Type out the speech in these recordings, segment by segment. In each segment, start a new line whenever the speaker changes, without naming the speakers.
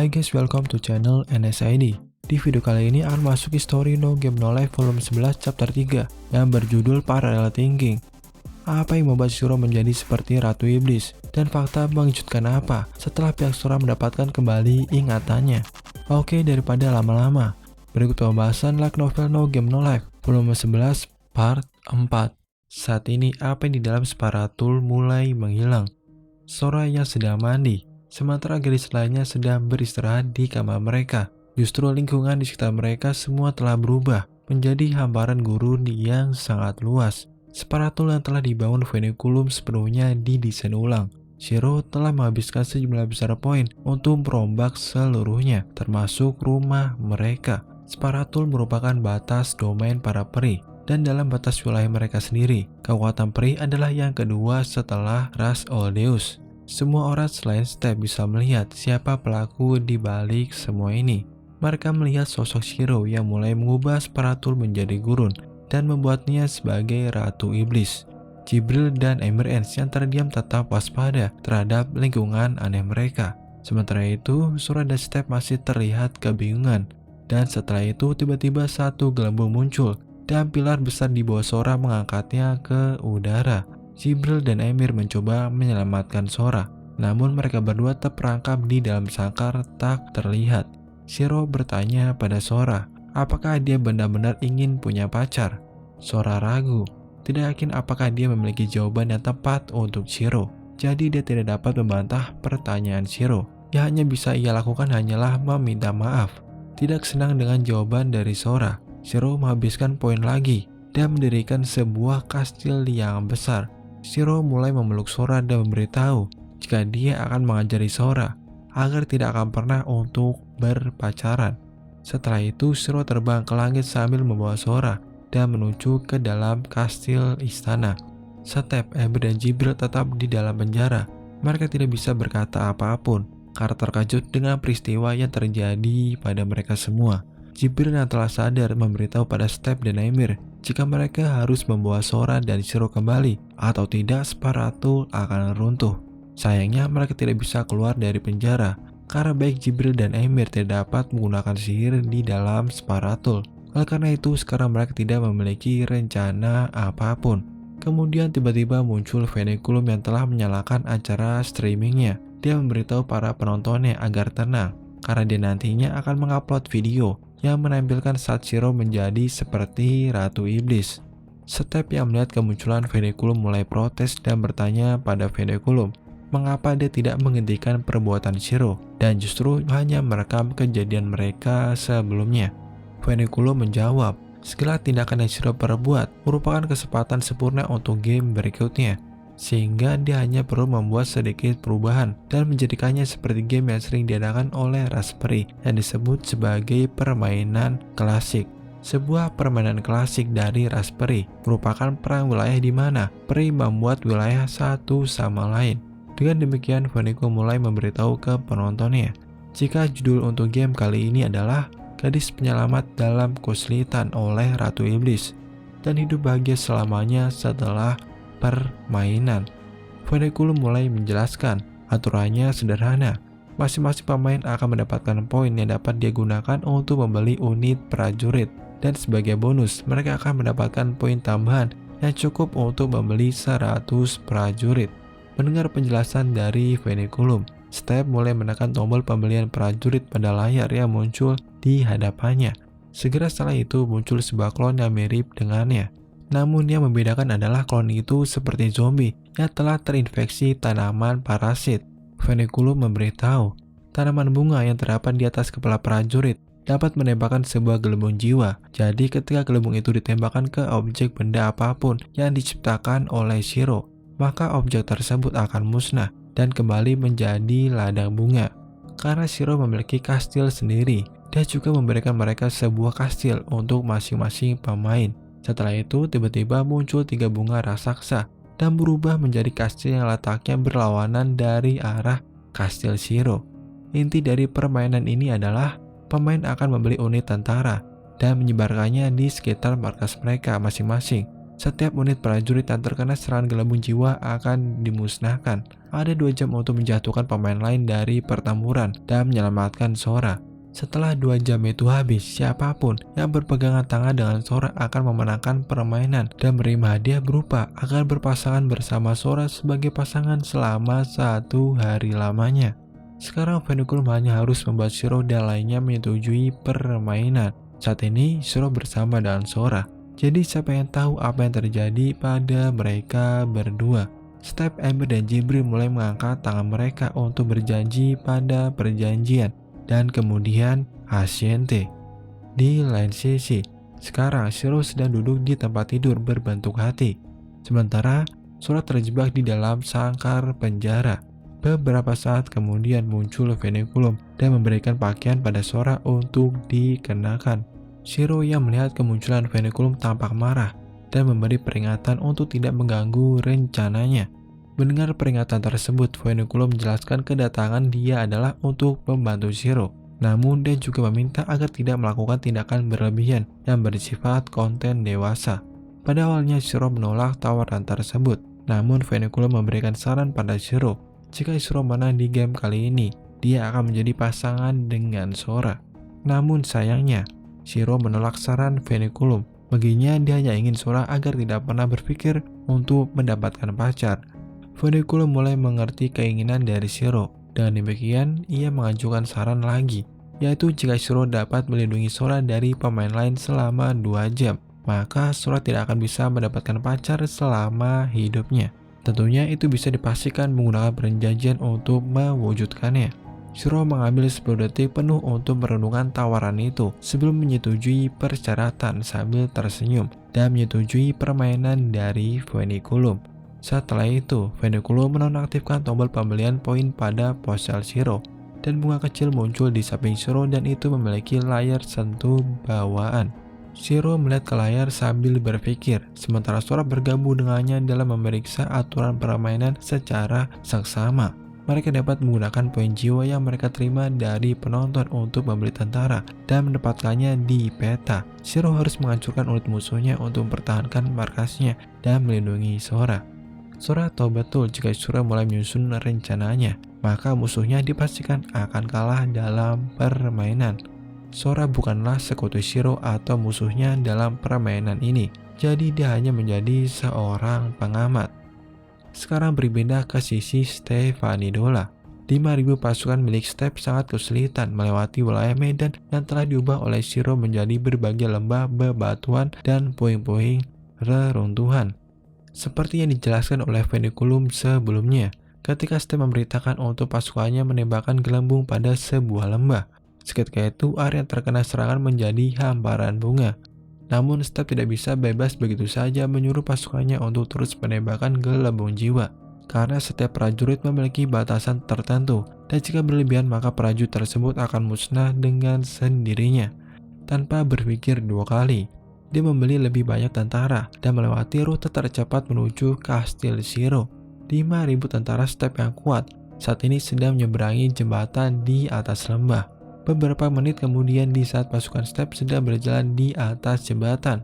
Hai guys, welcome to channel NSID. Di video kali ini akan masuk Story No Game No Life volume 11 chapter 3 yang berjudul Parallel Thinking. Apa yang membuat Shiro menjadi seperti Ratu Iblis? Dan fakta mengejutkan apa setelah pihak Sora mendapatkan kembali ingatannya? Oke, daripada lama-lama, berikut pembahasan light novel No Game No Life volume 11 part 4. Saat ini apa yang di dalam Sparatul mulai menghilang. Sora yang sedang mandi, sementara gadis lainnya sedang beristirahat di kamar mereka. Justru lingkungan di sekitar mereka semua telah berubah menjadi hamparan gurun yang sangat luas. Sparatul yang telah dibangun Veneculum sepenuhnya didesain ulang. Shiro telah menghabiskan sejumlah besar poin untuk merombak seluruhnya, termasuk rumah mereka. Sparatul merupakan batas domain para peri, dan dalam batas wilayah mereka sendiri, kekuatan peri adalah yang kedua setelah ras Oldeus. Semua orang selain Step bisa melihat siapa pelaku di balik semua ini. Mereka melihat sosok Shiro yang mulai mengubah Sparatul menjadi gurun dan membuatnya sebagai Ratu Iblis. Jibril dan Emir Ence yang terdiam tetap waspada terhadap lingkungan aneh mereka. Sementara itu, Sora dan Step masih terlihat kebingungan. Dan setelah itu tiba-tiba satu gelembung muncul dan pilar besar di bawah Sora mengangkatnya ke udara. Jibril dan Emir mencoba menyelamatkan Sora, namun mereka berdua terperangkap di dalam sangkar tak terlihat. Shiro bertanya pada Sora, apakah dia benar-benar ingin punya pacar? Sora ragu, tidak yakin apakah dia memiliki jawaban yang tepat untuk Shiro. Jadi dia tidak dapat membantah pertanyaan Shiro. Yang hanya bisa ia lakukan hanyalah meminta maaf. Tidak senang dengan jawaban dari Sora, Shiro menghabiskan poin lagi dan mendirikan sebuah kastil yang besar. Shiro mulai memeluk Sora dan memberitahu jika dia akan mengajari Sora agar tidak akan pernah untuk berpacaran. Setelah itu Shiro terbang ke langit sambil membawa Sora dan menuju ke dalam kastil istana. Step, Emir dan Jibril tetap di dalam penjara. Mereka tidak bisa berkata apapun karena terkejut dengan peristiwa yang terjadi pada mereka semua. Jibril yang telah sadar memberitahu pada Step dan Emir jika mereka harus membawa Sora dan Shiro kembali, atau tidak Sparatul akan runtuh. Sayangnya mereka tidak bisa keluar dari penjara karena baik Jibril dan Emir tidak dapat menggunakan sihir di dalam Sparatul. Oleh karena itu sekarang mereka tidak memiliki rencana apapun. Kemudian tiba-tiba muncul Veneculum yang telah menyalakan acara streamingnya. Dia memberitahu para penontonnya agar tenang karena dia nantinya akan mengupload video yang menampilkan saat Shiro menjadi seperti Ratu Iblis. Step yang melihat kemunculan Veneculum mulai protes dan bertanya pada Veneculum mengapa dia tidak menghentikan perbuatan Shiro dan justru hanya merekam kejadian mereka sebelumnya. Veneculum menjawab, segala tindakan yang Shiro perbuat merupakan kesempatan sempurna untuk game berikutnya, sehingga dia hanya perlu membuat sedikit perubahan dan menjadikannya seperti game yang sering diadakan oleh ras peri yang disebut sebagai permainan klasik. Sebuah permainan klasik dari ras peri merupakan perang wilayah di mana peri membuat wilayah satu sama lain. Dengan demikian, Veneculum mulai memberitahu ke penontonnya jika judul untuk game kali ini adalah Gadis Penyelamat dalam Kesulitan oleh Ratu Iblis dan hidup bahagia selamanya setelah permainan. Veneculum mulai menjelaskan aturannya sederhana. Masing-masing pemain akan mendapatkan poin yang dapat dia gunakan untuk membeli unit prajurit, dan sebagai bonus mereka akan mendapatkan poin tambahan yang cukup untuk membeli 100 prajurit. Mendengar penjelasan dari Veneculum, Step mulai menekan tombol pembelian prajurit pada layar yang muncul di hadapannya. Segera setelah itu muncul sebuah klon yang mirip dengannya. Namun yang membedakan adalah klon itu seperti zombie yang telah terinfeksi tanaman parasit. Veneculum memberitahu, tanaman bunga yang terdapat di atas kepala prajurit dapat menembakkan sebuah gelembung jiwa. Jadi ketika gelembung itu ditembakkan ke objek benda apapun yang diciptakan oleh Shiro, maka objek tersebut akan musnah dan kembali menjadi ladang bunga. Karena Shiro memiliki kastil sendiri, dia juga memberikan mereka sebuah kastil untuk masing-masing pemain. Setelah itu tiba-tiba muncul 3 bunga raksasa dan berubah menjadi kastil yang letaknya berlawanan dari arah kastil Shiro. Inti dari permainan ini adalah pemain akan membeli unit tentara dan menyebarkannya di sekitar markas mereka masing-masing. Setiap unit prajurit yang terkena serangan gelembung jiwa akan dimusnahkan. Ada 2 jam untuk menjatuhkan pemain lain dari pertempuran dan menyelamatkan Sora. Setelah 2 jam itu habis, siapapun yang berpegangan tangan dengan Sora akan memenangkan permainan dan menerima hadiah berupa akan berpasangan bersama Sora sebagai pasangan selama 1 hari lamanya. Sekarang Vehiculum hanya harus membuat Shiro dan lainnya menyetujui permainan. Saat ini Shiro bersama dengan Sora. Jadi siapa yang tahu apa yang terjadi pada mereka berdua? Step, Ember, dan Jibril mulai mengangkat tangan mereka untuk berjanji pada perjanjian. Dan kemudian Asciente. Di lain sisi, sekarang Shiro sedang duduk di tempat tidur berbentuk hati. Sementara Sora terjebak di dalam sangkar penjara. Beberapa saat kemudian muncul Vehiculum dan memberikan pakaian pada Sora untuk dikenakan. Shiro yang melihat kemunculan Vehiculum tampak marah dan memberi peringatan untuk tidak mengganggu rencananya. Mendengar peringatan tersebut, Vehiculum menjelaskan kedatangan dia adalah untuk membantu Shiro. Namun dia juga meminta agar tidak melakukan tindakan berlebihan yang bersifat konten dewasa. Pada awalnya Shiro menolak tawaran tersebut, namun Vehiculum memberikan saran pada Shiro. Jika Shiro menang di game kali ini, dia akan menjadi pasangan dengan Sora. Namun sayangnya, Shiro menolak saran Vehiculum. Baginya dia hanya ingin Sora agar tidak pernah berpikir untuk mendapatkan pacar. Vehiculum mulai mengerti keinginan dari Shiro. Dengan demikian, ia mengajukan saran lagi, yaitu jika Shiro dapat melindungi Sora dari pemain lain selama 2 jam, maka Sora tidak akan bisa mendapatkan pacar selama hidupnya. Tentunya itu bisa dipastikan menggunakan perjanjian untuk mewujudkannya. Shiro mengambil 10 detik penuh untuk merenungkan tawaran itu sebelum menyetujui persyaratan sambil tersenyum dan menyetujui permainan dari Vehiculum. Setelah itu, Vehiculum menonaktifkan tombol pembelian poin pada ponsel Shiro dan bunga kecil muncul di samping Shiro dan itu memiliki layar sentuh bawaan. Shiro melihat ke layar sambil berpikir, sementara Sora bergabung dengannya dalam memeriksa aturan permainan secara seksama. Mereka dapat menggunakan poin jiwa yang mereka terima dari penonton untuk membeli tentara dan mendapatkannya di peta. Shiro harus menghancurkan unit musuhnya untuk mempertahankan markasnya dan melindungi Sora. Sora tahu betul jika Shiro mulai menyusun rencananya, maka musuhnya dipastikan akan kalah dalam permainan. Sora bukanlah sekutu Shiro atau musuhnya dalam permainan ini, jadi dia hanya menjadi seorang pengamat. Sekarang berbeda ke sisi Stefanidola. 5.000 pasukan milik Step sangat kesulitan melewati wilayah medan yang telah diubah oleh Shiro menjadi berbagai lembah bebatuan dan puing-puing reruntuhan. Seperti yang dijelaskan oleh Vehiculum sebelumnya, ketika Step memberitakan untuk pasukannya menembakkan gelembung pada sebuah lembah. Seketika itu, area yang terkena serangan menjadi hamparan bunga. Namun Step tidak bisa bebas begitu saja menyuruh pasukannya untuk terus menembakkan gelembung jiwa, karena setiap prajurit memiliki batasan tertentu, dan jika berlebihan maka prajurit tersebut akan musnah dengan sendirinya. Tanpa berpikir 2 kali, dia membeli lebih banyak tentara dan melewati rute tercepat menuju Kastil Shiro. 5.000 tentara Step yang kuat saat ini sedang menyeberangi jembatan di atas lembah. Beberapa menit kemudian, di saat pasukan Step sedang berjalan di atas jembatan,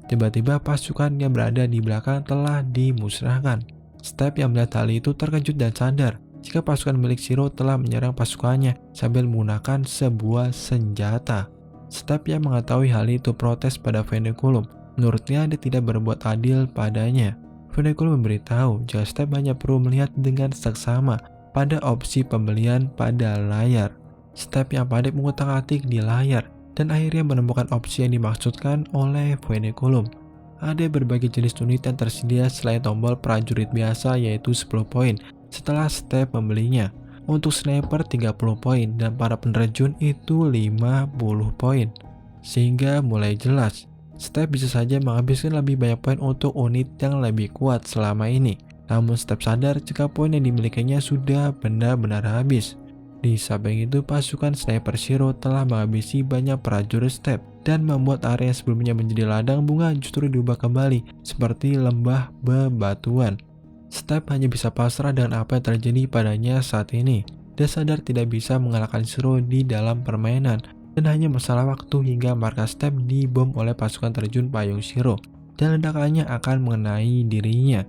tiba-tiba pasukan yang berada di belakang telah dimusnahkan. Step yang melihat hal itu terkejut dan sadar jika pasukan milik Shiro telah menyerang pasukannya sambil menggunakan sebuah senjata. Step yang mengetahui hal itu protes pada Vehiculum. Menurutnya dia tidak berbuat adil padanya. Vehiculum memberitahu jika Step hanya perlu melihat dengan seksama pada opsi pembelian pada layar. Step yang panik mengutak-atik di layar dan akhirnya menemukan opsi yang dimaksudkan oleh Vehiculum. Ada berbagai jenis unit yang tersedia selain tombol prajurit biasa, yaitu 10 poin setelah Step membelinya. Untuk sniper 30 poin dan para penerjun itu 50 poin. Sehingga mulai jelas, Step bisa saja menghabiskan lebih banyak poin untuk unit yang lebih kuat selama ini. Namun Step sadar jika poin yang dimilikinya sudah benar-benar habis. Di samping itu, pasukan sniper Shiro telah menghabisi banyak prajurit Step dan membuat area yang sebelumnya menjadi ladang bunga justru diubah kembali seperti lembah bebatuan. Step hanya bisa pasrah dengan apa yang terjadi padanya saat ini. Dia sadar tidak bisa mengalahkan Shiro di dalam permainan dan hanya masalah waktu hingga markas Step dibom oleh pasukan terjun payung Shiro. dan ledakannya akan mengenai dirinya.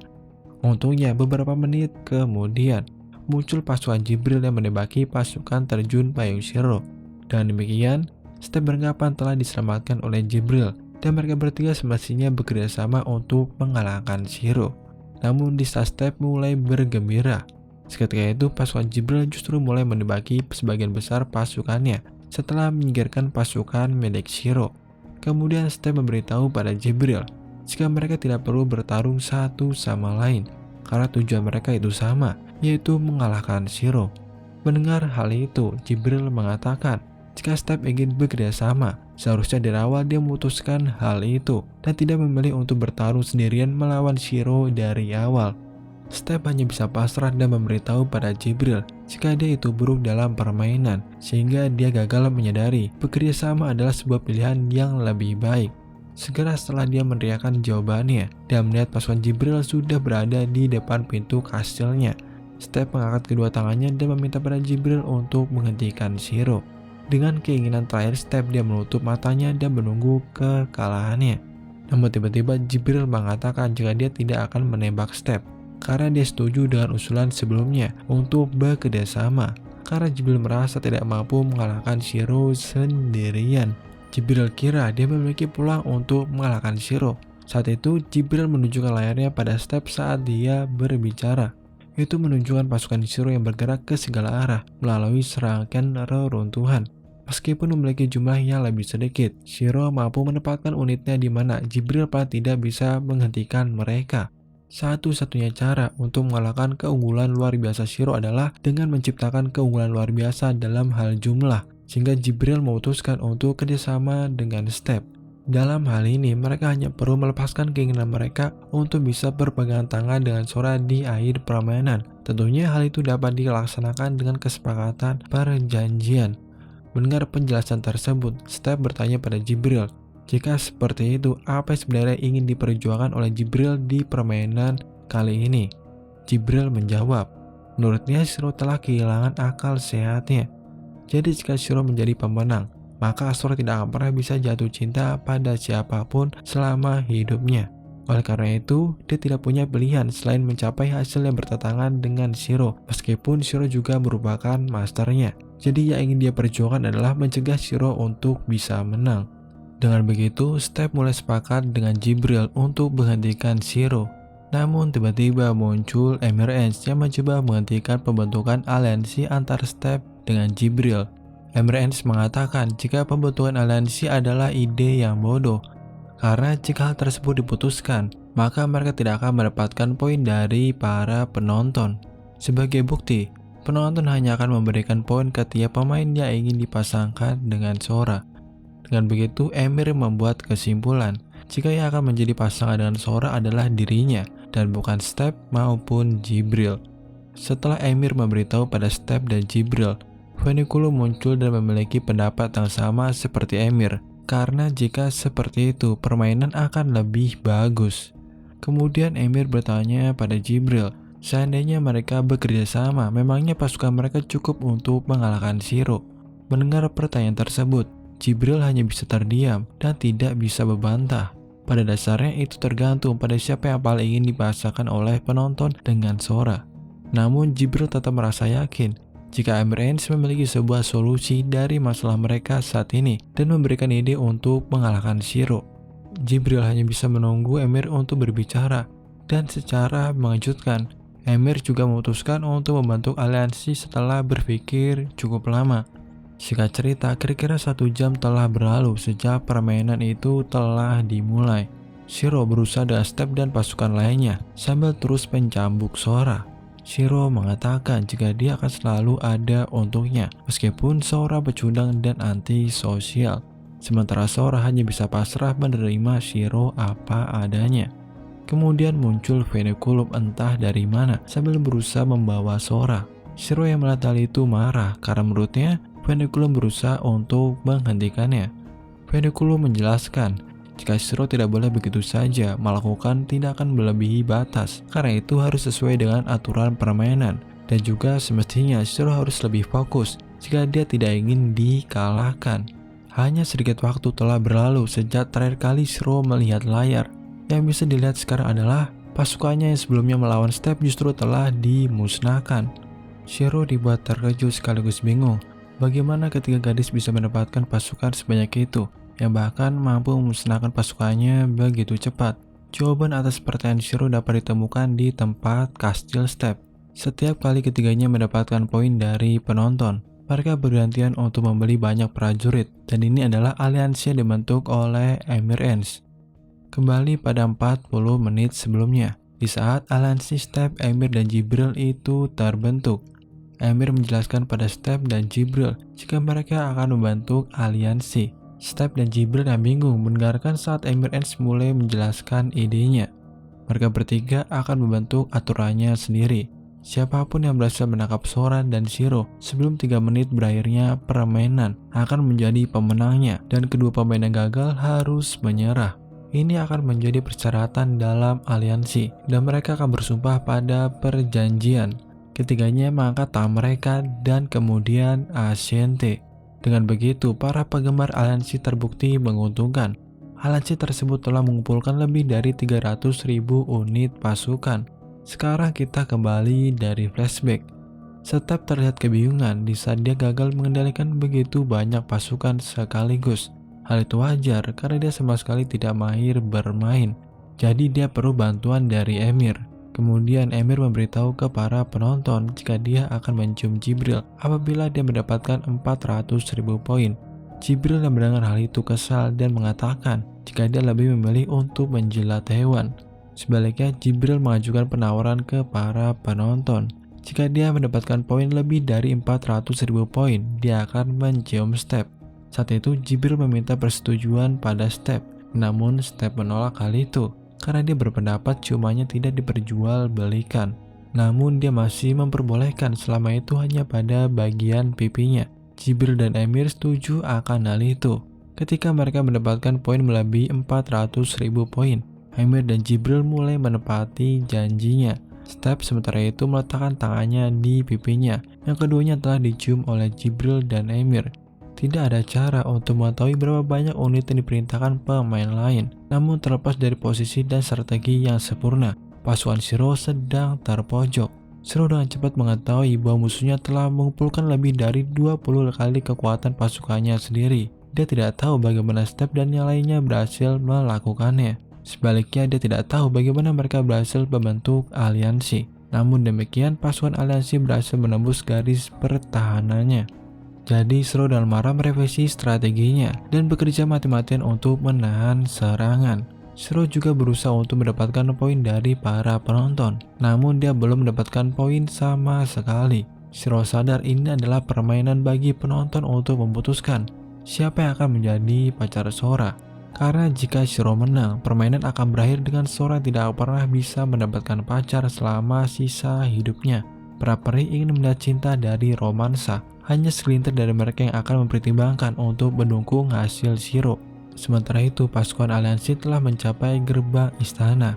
Untungnya beberapa menit kemudian muncul pasukan Jibril yang menembaki pasukan terjun payung Shiro. Dengan demikian, Step beranggapan telah diselamatkan oleh Jibril dan mereka bertiga semestinya bekerjasama untuk mengalahkan Shiro. Namun di saat Step mulai bergembira, seketika itu pasukan Jibril justru mulai menembaki sebagian besar pasukannya setelah menyingkirkan pasukan milik Shiro. Kemudian Step memberitahu pada Jibril jika mereka tidak perlu bertarung satu sama lain karena tujuan mereka itu sama, yaitu mengalahkan Shiro. Mendengar hal itu, Jibril mengatakan jika Step ingin bekerja sama, seharusnya dari awal dia memutuskan hal itu dan tidak memilih untuk bertarung sendirian melawan Shiro dari awal. Step hanya bisa pasrah dan memberitahu pada Jibril jika dia itu buruk dalam permainan, sehingga dia gagal menyadari bekerja sama adalah sebuah pilihan yang lebih baik. Segera setelah dia meneriakkan jawabannya dan melihat pasukan Jibril sudah berada di depan pintu kastilnya, Step mengangkat kedua tangannya dan meminta pada Jibril untuk menghentikan Shiro. Dengan keinginan terakhir Step, dia menutup matanya dan menunggu kekalahannya. Namun tiba-tiba Jibril mengatakan jika dia tidak akan menembak Step karena dia setuju dengan usulan sebelumnya untuk bekerja sama, karena Jibril merasa tidak mampu mengalahkan Shiro sendirian. Jibril kira dia memiliki peluang untuk mengalahkan Shiro. Saat itu Jibril menunjukkan layarnya pada Step saat dia berbicara. Itu menunjukkan pasukan Shiro yang bergerak ke segala arah melalui serangkaian reruntuhan. Meskipun memiliki jumlah yang lebih sedikit, Shiro mampu menempatkan unitnya di mana Jibril paling tidak bisa menghentikan mereka. Satu-satunya cara untuk mengalahkan keunggulan luar biasa Shiro adalah dengan menciptakan keunggulan luar biasa dalam hal jumlah, sehingga Jibril memutuskan untuk kerjasama dengan Step. Dalam hal ini, mereka hanya perlu melepaskan keinginan mereka untuk bisa berpegangan tangan dengan Sora di akhir permainan. Tentunya hal itu dapat dilaksanakan dengan kesepakatan perjanjian. Mendengar penjelasan tersebut, Step bertanya pada Jibril, jika seperti itu, apa yang sebenarnya ingin diperjuangkan oleh Jibril di permainan kali ini? Jibril menjawab, menurutnya Shiro telah kehilangan akal sehatnya. Jadi jika Shiro menjadi pemenang, maka Sora tidak akan pernah bisa jatuh cinta pada siapapun selama hidupnya. Oleh karena itu, dia tidak punya pilihan selain mencapai hasil yang bertentangan dengan Shiro, meskipun Shiro juga merupakan masternya. Jadi yang ingin dia perjuangkan adalah mencegah Shiro untuk bisa menang. Dengan begitu, Step mulai sepakat dengan Jibril untuk menghentikan Shiro. Namun tiba-tiba muncul Emir Ence yang mencoba menghentikan pembentukan aliansi antara Step dengan Jibril. Emir Ence mengatakan jika pembentukan aliansi adalah ide yang bodoh, karena jika hal tersebut diputuskan, maka mereka tidak akan mendapatkan poin dari para penonton. Sebagai bukti, penonton hanya akan memberikan poin ke tiap pemain yang ingin dipasangkan dengan Sora. Dengan begitu, Emir membuat kesimpulan jika yang akan menjadi pasangan dengan Sora adalah dirinya dan bukan Step maupun Jibril. Setelah Emir memberitahu pada Step dan Jibril, Fenikulo muncul dan memiliki pendapat yang sama seperti Emir, karena jika seperti itu permainan akan lebih bagus. Kemudian Emir bertanya pada Jibril, seandainya mereka bekerja sama, memangnya pasukan mereka cukup untuk mengalahkan Shiro? Mendengar pertanyaan tersebut, Jibril hanya bisa terdiam dan tidak bisa membantah. Pada dasarnya itu tergantung pada siapa yang paling ingin dipasangkan oleh penonton dengan Sora. Namun Jibril tetap merasa yakin jika Emir Ence memiliki sebuah solusi dari masalah mereka saat ini dan memberikan ide untuk mengalahkan Shiro. Jibril hanya bisa menunggu Emir untuk berbicara, dan secara mengejutkan, Emir juga memutuskan untuk membentuk aliansi setelah berpikir cukup lama. Singkat cerita, kira-kira 1 jam telah berlalu sejak permainan itu telah dimulai. Shiro berusaha dengan Step dan pasukan lainnya sambil terus mencambuk Sora. Shiro mengatakan jika dia akan selalu ada untuknya, meskipun Sora pecundang dan antisosial. Sementara Sora hanya bisa pasrah menerima Shiro apa adanya. Kemudian muncul Fenikulo entah dari mana sambil berusaha membawa Sora. Shiro yang melihat hal itu marah karena menurutnya Fenikulo berusaha untuk menghentikannya. Fenikulo menjelaskan jika Shiro tidak boleh begitu saja melakukan tindakan melebihi batas, karena itu harus sesuai dengan aturan permainan, dan juga semestinya Shiro harus lebih fokus jika dia tidak ingin dikalahkan. Hanya sedikit waktu telah berlalu sejak terakhir kali Shiro melihat layar. Yang bisa dilihat sekarang adalah pasukannya yang sebelumnya melawan Step justru telah dimusnahkan. Shiro dibuat terkejut sekaligus bingung. Bagaimana ketiga gadis bisa mendapatkan pasukan sebanyak itu, yang bahkan mampu memusnahkan pasukannya begitu cepat? Jawaban atas pertanyaan Shiro dapat ditemukan di tempat kastil Step. Setiap kali ketiganya mendapatkan poin dari penonton, mereka bergantian untuk membeli banyak prajurit, dan ini adalah aliansi yang dibentuk oleh Emir Ence. Kembali pada 40 menit sebelumnya, di saat aliansi Step, Emir, dan Jibril itu terbentuk. Emir menjelaskan pada Step dan Jibril jika mereka akan membentuk aliansi. Step dan Jibril yang bingung mendengarkan saat Emir Ence mulai menjelaskan idenya. Mereka bertiga akan membentuk aturannya sendiri. Siapapun yang berhasil menangkap Sora dan Shiro sebelum 3 menit berakhirnya permainan akan menjadi pemenangnya, dan kedua pemain yang gagal harus menyerah. Ini akan menjadi persyaratan dalam aliansi, dan mereka akan bersumpah pada perjanjian. Ketiganya mengangkat tangan mereka dan kemudian Asciente. Dengan begitu, para penggemar aliansi terbukti menguntungkan. Aliansi tersebut telah mengumpulkan lebih dari 300.000 unit pasukan. Sekarang kita kembali dari flashback. Step terlihat kebingungan di saat dia gagal mengendalikan begitu banyak pasukan sekaligus. Hal itu wajar karena dia sama sekali tidak mahir bermain. Jadi dia perlu bantuan dari Emir. Kemudian Emir memberitahu ke para penonton jika dia akan mencium Jibril apabila dia mendapatkan 400.000 poin. Jibril yang mendengar hal itu kesal dan mengatakan jika dia lebih memilih untuk menjilat hewan. Sebaliknya, Jibril mengajukan penawaran ke para penonton. Jika dia mendapatkan poin lebih dari 400.000 poin, dia akan mencium Step. Saat itu, Jibril meminta persetujuan pada Step. Namun, Step menolak hal itu karena dia berpendapat ciumannya tidak diperjualbelikan. Namun, dia masih memperbolehkan selama itu hanya pada bagian pipinya. Jibril dan Emir setuju akan hal itu. Ketika mereka mendapatkan poin melebihi 400.000 poin, Emir dan Jibril mulai menepati janjinya. Step sementara itu meletakkan tangannya di pipinya, yang keduanya telah dicium oleh Jibril dan Emir. Tidak ada cara untuk mengetahui berapa banyak unit yang diperintahkan pemain lain. Namun terlepas dari posisi dan strategi yang sempurna, pasukan Shiro sedang terpojok. Shiro dengan cepat mengetahui bahwa musuhnya telah mengumpulkan lebih dari 20 kali kekuatan pasukannya sendiri. Dia tidak tahu bagaimana Step dan yang lainnya berhasil melakukannya. Sebaliknya, dia tidak tahu bagaimana mereka berhasil membentuk aliansi. Namun demikian, pasukan aliansi berhasil menembus garis pertahanannya. Jadi Shiro dan marah merevisi strateginya dan bekerja mati-matian untuk menahan serangan. Shiro juga berusaha untuk mendapatkan poin dari para penonton, namun dia belum mendapatkan poin sama sekali. Shiro sadar ini adalah permainan bagi penonton untuk memutuskan siapa yang akan menjadi pacar Sora. Karena jika Shiro menang, permainan akan berakhir dengan Sora yang tidak pernah bisa mendapatkan pacar selama sisa hidupnya. Para peri ingin melihat cinta dari romansa. Hanya segelintir dari mereka yang akan mempertimbangkan untuk mendukung hasil Shiro. Sementara itu, pasukan aliansi telah mencapai gerbang istana,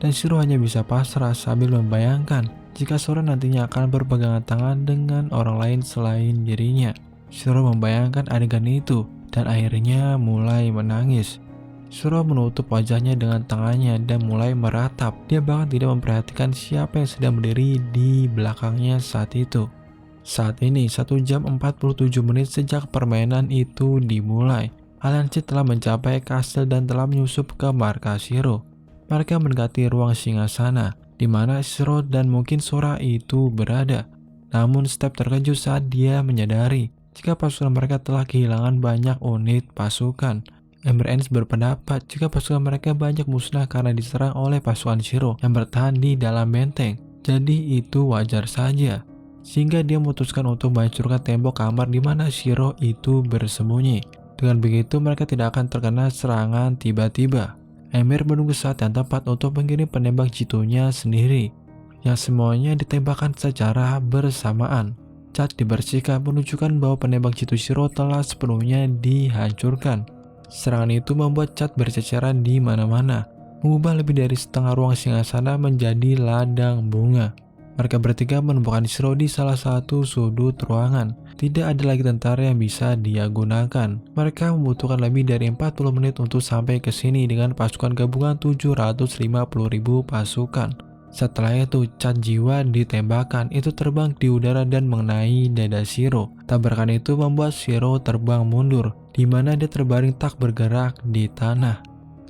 dan Shiro hanya bisa pasrah sambil membayangkan jika Sora nantinya akan berpegangan tangan dengan orang lain selain dirinya. Shiro membayangkan adegan itu, dan akhirnya mulai menangis. Shiro menutup wajahnya dengan tangannya dan mulai meratap. Dia bahkan tidak memperhatikan siapa yang sedang berdiri di belakangnya saat itu. Saat ini 1 jam 47 menit sejak permainan itu dimulai. Aliansi telah mencapai kastil dan telah menyusup ke markas Shiro. Mereka mendekati ruang singgasana, di mana Shiro dan mungkin Sora itu berada. Namun Step terkejut saat dia menyadari jika pasukan mereka telah kehilangan banyak unit pasukan. Emir Ence berpendapat jika pasukan mereka banyak musnah karena diserang oleh pasukan Shiro yang bertahan di dalam benteng. Jadi itu wajar saja. Sehingga dia memutuskan untuk menghancurkan tembok kamar di mana Shiro itu bersembunyi. Dengan begitu mereka tidak akan terkena serangan tiba-tiba. Emir menunggu saat yang tepat untuk mengirim penembak jitunya sendiri, yang semuanya ditembakkan secara bersamaan. Cat dibersihkan menunjukkan bahwa penembak jitu Shiro telah sepenuhnya dihancurkan. Serangan itu membuat cat berceceran di mana-mana, mengubah lebih dari setengah ruang singgasana menjadi ladang bunga. Mereka bertiga menemukan Shiro di salah satu sudut ruangan. tidak ada lagi tentara yang bisa dia gunakan. Mereka membutuhkan lebih dari 40 menit untuk sampai ke sini dengan pasukan gabungan 750.000 pasukan. Setelah itu, cat jiwa ditembakkan, itu terbang di udara dan mengenai dada Shiro. Tabrakan itu membuat Shiro terbang mundur, di mana dia terbaring tak bergerak di tanah.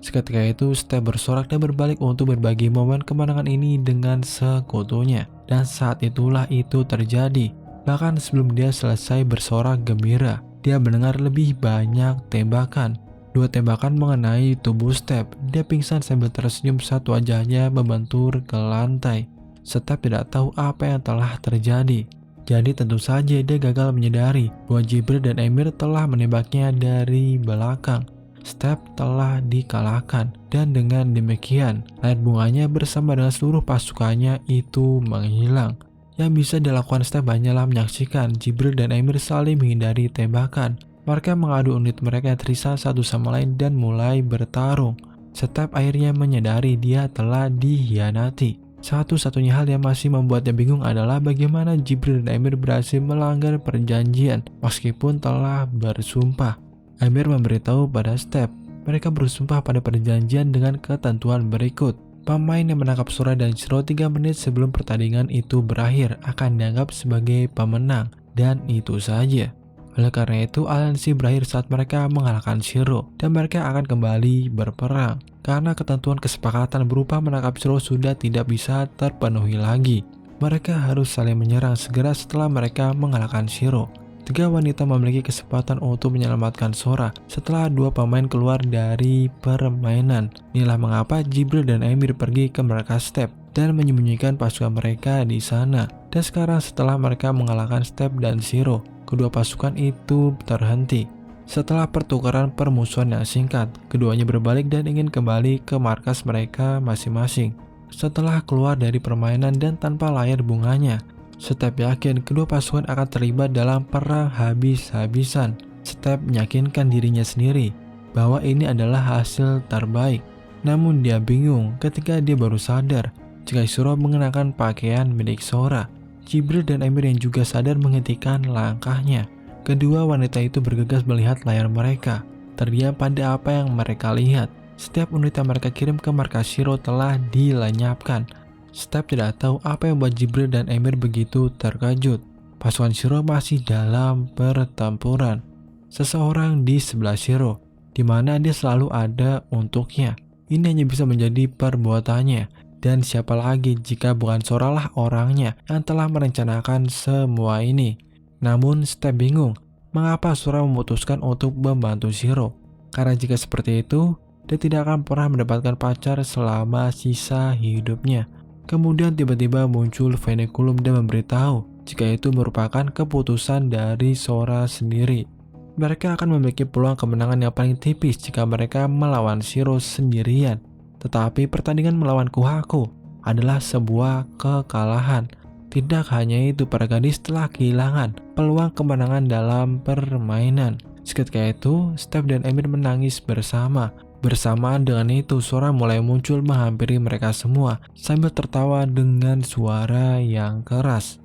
Seketika itu, Step bersorak dan berbalik untuk berbagi momen kemenangan ini dengan sekutunya. Dan saat itulah itu terjadi. Bahkan sebelum dia selesai bersorak gembira, dia mendengar lebih banyak tembakan. 2 tembakan mengenai tubuh Step. Dia pingsan sambil tersenyum saat wajahnya membentur ke lantai. Step tidak tahu apa yang telah terjadi. Jadi tentu saja dia gagal menyadari bahwa Jibril dan Emir telah menembaknya dari belakang. Step telah dikalahkan, dan dengan demikian, layar bunganya bersama dengan seluruh pasukannya itu menghilang. Yang bisa dilakukan Step hanyalah menyaksikan Jibril dan Emir saling menghindari tembakan. Mereka mengadu unit mereka yang tersisa satu sama lain dan mulai bertarung. Step akhirnya menyadari dia telah dikhianati. Satu-satunya hal yang masih membuatnya bingung adalah bagaimana Jibril dan Emir berhasil melanggar perjanjian meskipun telah bersumpah. Emir memberitahu pada Step, mereka bersumpah pada perjanjian dengan ketentuan berikut. Pemain yang menangkap Sora dan Shiro 3 menit sebelum pertandingan itu berakhir akan dianggap sebagai pemenang, dan itu saja. Oleh karena itu, aliansi berakhir saat mereka mengalahkan Shiro, dan mereka akan kembali berperang. Karena ketentuan kesepakatan berupa menangkap Shiro sudah tidak bisa terpenuhi lagi. Mereka harus saling menyerang segera setelah mereka mengalahkan Shiro. 3 wanita memiliki kesempatan untuk menyelamatkan Sora setelah 2 pemain keluar dari permainan. Inilah mengapa Jibril dan Emir pergi ke markas Step dan menyembunyikan pasukan mereka di sana. Dan sekarang setelah mereka mengalahkan Step dan Shiro, kedua pasukan itu terhenti. Setelah pertukaran permusuhan yang singkat, keduanya berbalik dan ingin kembali ke markas mereka masing-masing. Setelah keluar dari permainan dan tanpa layar bunganya, Step yakin kedua pasukan akan terlibat dalam perang habis-habisan. Step meyakinkan dirinya sendiri bahwa ini adalah hasil terbaik. Namun dia bingung ketika dia baru sadar jika Shiro mengenakan pakaian milik Sora. Jibril dan Emir yang juga sadar menghentikan langkahnya. Kedua wanita itu bergegas melihat layar mereka, terdiam pada apa yang mereka lihat. Setiap unit yang mereka kirim ke markas Shiro telah dilenyapkan. Step tidak tahu apa yang membuat Jibril dan Emir begitu terkejut. Pasukan Shiro masih dalam pertempuran. Seseorang di sebelah Shiro, di mana dia selalu ada untuknya. Ini hanya bisa menjadi perbuatannya. Dan siapa lagi jika bukan Sora lah orangnya yang telah merencanakan semua ini. Namun Step bingung, mengapa Sora memutuskan untuk membantu Shiro. Karena jika seperti itu, dia tidak akan pernah mendapatkan pacar selama sisa hidupnya. Kemudian tiba-tiba muncul Veneculum dan memberitahu jika itu merupakan keputusan dari Sora sendiri. Mereka akan memiliki peluang kemenangan yang paling tipis jika mereka melawan Shiro sendirian. Tetapi pertandingan melawan Kuhaku adalah sebuah kekalahan. Tidak hanya itu, para gadis telah kehilangan peluang kemenangan dalam permainan. Seketika itu, Step dan Emir menangis bersama. Bersamaan dengan itu, Sora mulai muncul menghampiri mereka semua sambil tertawa dengan suara yang keras.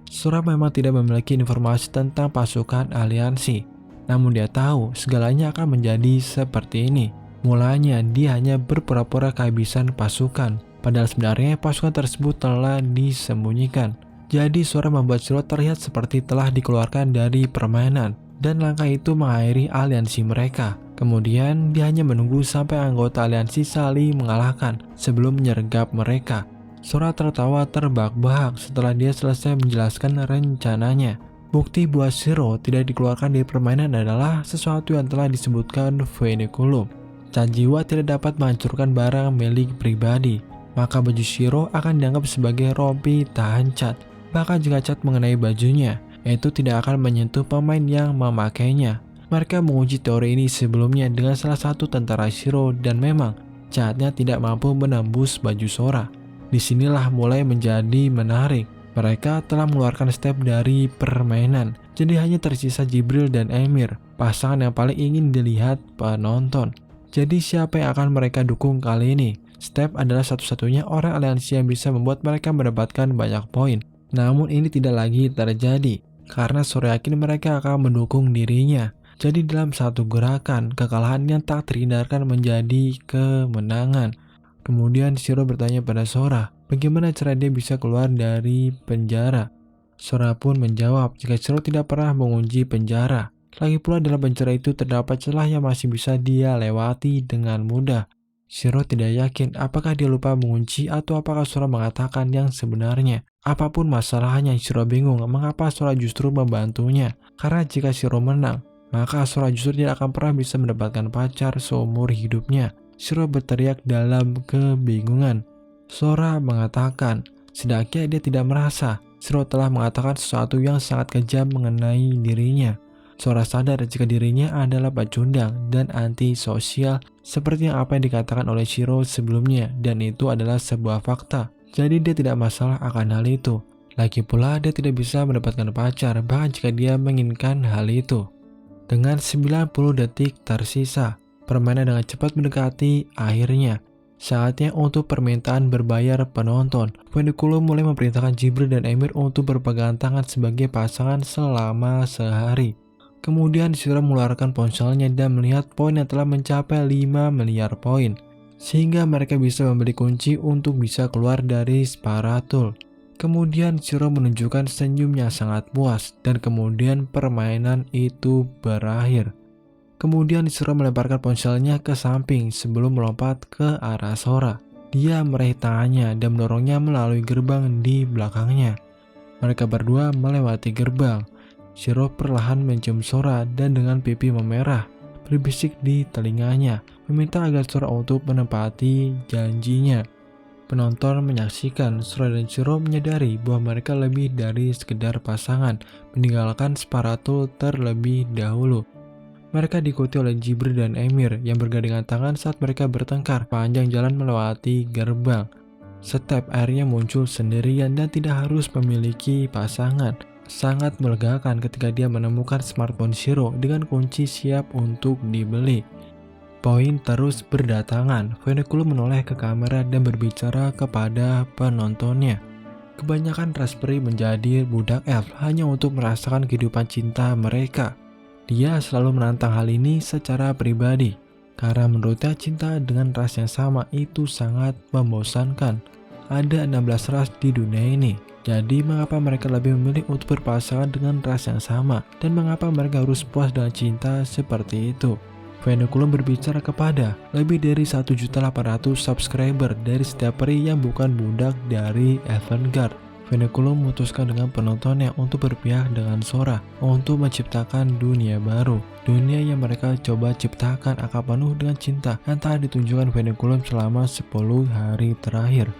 Sora memang tidak memiliki informasi tentang pasukan aliansi, namun dia tahu segalanya akan menjadi seperti ini. Mulanya dia hanya berpura-pura kehabisan pasukan, padahal sebenarnya pasukan tersebut telah disembunyikan. Jadi Sora membuat Shiro terlihat seperti telah dikeluarkan dari permainan, dan langkah itu mengakhiri aliansi mereka. Kemudian dia hanya menunggu sampai anggota aliansi saling mengalahkan sebelum menyergap mereka. Sora tertawa terbahak-bahak setelah dia selesai menjelaskan rencananya. Bukti bahwa Shiro tidak dikeluarkan dari permainan adalah sesuatu yang telah disebutkan Veneculum. Cat jiwa tidak dapat menghancurkan barang milik pribadi, maka baju Shiro akan dianggap sebagai rompi tahan cat. Bahkan jika cat mengenai bajunya, itu tidak akan menyentuh pemain yang memakainya. Mereka menguji teori ini sebelumnya dengan salah satu tentara Shiro dan memang catnya tidak mampu menembus baju Sora. Disinilah mulai menjadi menarik. Mereka telah mengeluarkan Step dari permainan, jadi hanya tersisa Jibril dan Emir, pasangan yang paling ingin dilihat penonton. Jadi siapa yang akan mereka dukung kali ini? Step adalah satu-satunya orang aliansi yang bisa membuat mereka mendapatkan banyak poin. Namun ini tidak lagi terjadi. karena Shiro yakin mereka akan mendukung dirinya. Jadi dalam satu gerakan, kekalahan yang tak terhindarkan menjadi kemenangan. Kemudian Shiro bertanya pada Sora, bagaimana cara dia bisa keluar dari penjara? Sora pun menjawab jika Shiro tidak pernah mengunci penjara. Lagi pula dalam penjara itu terdapat celah yang masih bisa dia lewati dengan mudah. Shiro tidak yakin apakah dia lupa mengunci atau apakah Sora mengatakan yang sebenarnya. Apapun masalahnya, Shiro bingung mengapa Sora justru membantunya. Karena jika Shiro menang, maka Sora justru tidak akan pernah bisa mendapatkan pacar seumur hidupnya. Shiro berteriak dalam kebingungan. Sora mengatakan, setidaknya dia tidak merasa Shiro telah mengatakan sesuatu yang sangat kejam mengenai dirinya. Sora sadar jika dirinya adalah pecundang dan antisosial seperti apa yang dikatakan oleh Shiro sebelumnya, dan itu adalah sebuah fakta. Jadi dia tidak masalah akan hal itu. Lagi pula dia tidak bisa mendapatkan pacar bahkan jika dia menginginkan hal itu. Dengan 90 detik tersisa, permainan dengan cepat mendekati akhirnya. Saatnya untuk permintaan berbayar penonton. Fenneculum mulai memerintahkan Jibril dan Emir untuk berpegangan tangan sebagai pasangan selama sehari. Kemudian Shiro mengeluarkan ponselnya dan melihat poin yang telah mencapai 5 miliar poin. Sehingga mereka bisa membeli kunci untuk bisa keluar dari Sparatul. Kemudian Shiro menunjukkan senyumnya sangat puas dan kemudian permainan itu berakhir. Kemudian Shiro melemparkan ponselnya ke samping sebelum melompat ke arah Sora. Dia meraih tangannya dan mendorongnya melalui gerbang di belakangnya. Mereka berdua melewati gerbang. Shiro perlahan mencium Sora dan dengan pipi memerah, berbisik di telinganya, meminta agar Sora untuk menepati janjinya. Penonton menyaksikan Sora dan Shiro menyadari bahwa mereka lebih dari sekedar pasangan, meninggalkan Sparatul terlebih dahulu. Mereka diikuti oleh Jibril dan Emir yang bergandengan tangan saat mereka bertengkar panjang jalan melewati gerbang. Step airnya muncul sendirian dan tidak harus memiliki pasangan. Sangat melegakan ketika dia menemukan smartphone Shiro dengan kunci siap untuk dibeli. Poin terus berdatangan. Fenneculum menoleh ke kamera dan berbicara kepada penontonnya. Kebanyakan Raspberry menjadi budak elf hanya untuk merasakan kehidupan cinta mereka. Dia selalu menantang hal ini secara pribadi, karena menurutnya cinta dengan ras yang sama itu sangat membosankan. Ada 16 ras di dunia ini. Jadi mengapa mereka lebih memilih untuk berpasangan dengan ras yang sama, dan mengapa mereka harus puas dengan cinta seperti itu? Fenneculum berbicara kepada lebih dari 1.800.000 subscriber dari setiap peri yang bukan budak dari Elfengard. Fenneculum memutuskan dengan penontonnya untuk berpihak dengan Sora untuk menciptakan dunia baru. Dunia yang mereka coba ciptakan akan penuh dengan cinta yang telah ditunjukkan Fenneculum selama 10 hari terakhir.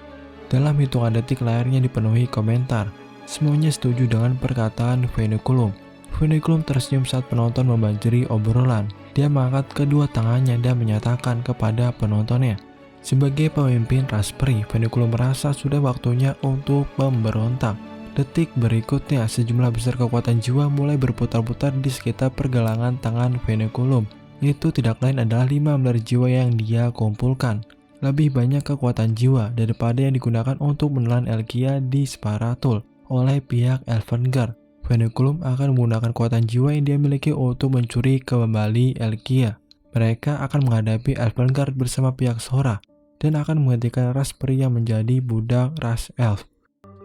Dalam hitungan detik layarnya dipenuhi komentar. Semuanya setuju dengan perkataan Fenneculum. Fenneculum tersenyum saat penonton membanjiri obrolan. Dia mengangkat kedua tangannya dan menyatakan kepada penontonnya, sebagai pemimpin Raspberry, Fenneculum merasa sudah waktunya untuk memberontak. Detik berikutnya, sejumlah besar kekuatan jiwa mulai berputar-putar di sekitar pergelangan tangan Fenneculum. Itu tidak lain adalah 5 miliar jiwa yang dia kumpulkan. Lebih banyak kekuatan jiwa daripada yang digunakan untuk menelan Elkia di Sparatul oleh pihak Elfengard. Fenneculum akan menggunakan kekuatan jiwa yang dia miliki untuk mencuri kembali Elkia. Mereka akan menghadapi Elfengard bersama pihak Sora dan akan menggantikan Raspberry yang menjadi budak ras elf.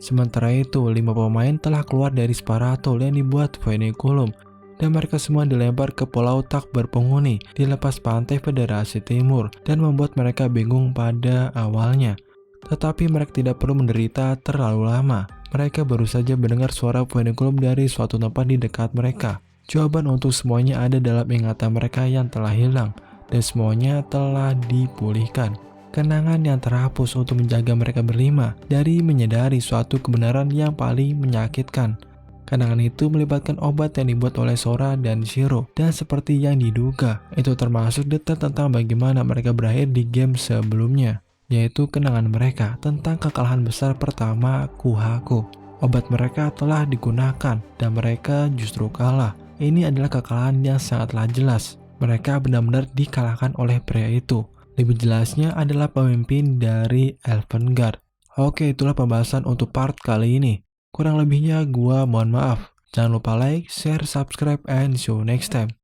Sementara itu, 5 pemain telah keluar dari Sparatul yang dibuat Fenneculum, dan mereka semua dilempar ke pulau tak berpenghuni di lepas pantai Federasi Timur dan membuat mereka bingung pada awalnya. Tetapi mereka tidak perlu menderita terlalu lama. Mereka baru saja mendengar suara Fenneculum dari suatu tempat di dekat mereka. Jawaban untuk semuanya ada dalam ingatan mereka yang telah hilang, dan semuanya telah dipulihkan. Kenangan yang terhapus untuk menjaga mereka berlima dari menyadari suatu kebenaran yang paling menyakitkan. Kenangan itu melibatkan obat yang dibuat oleh Sora dan Shiro, dan seperti yang diduga, itu termasuk detail tentang bagaimana mereka berakhir di game sebelumnya, yaitu kenangan mereka tentang kekalahan besar pertama Kuhaku. Obat mereka telah digunakan, dan mereka justru kalah. Ini adalah kekalahan yang sangatlah jelas. Mereka benar-benar dikalahkan oleh pria itu. Lebih jelasnya adalah pemimpin dari Elfengard. Oke, itulah pembahasan untuk part kali ini. Kurang lebihnya gua mohon maaf. Jangan lupa like, share, subscribe, and see you next time.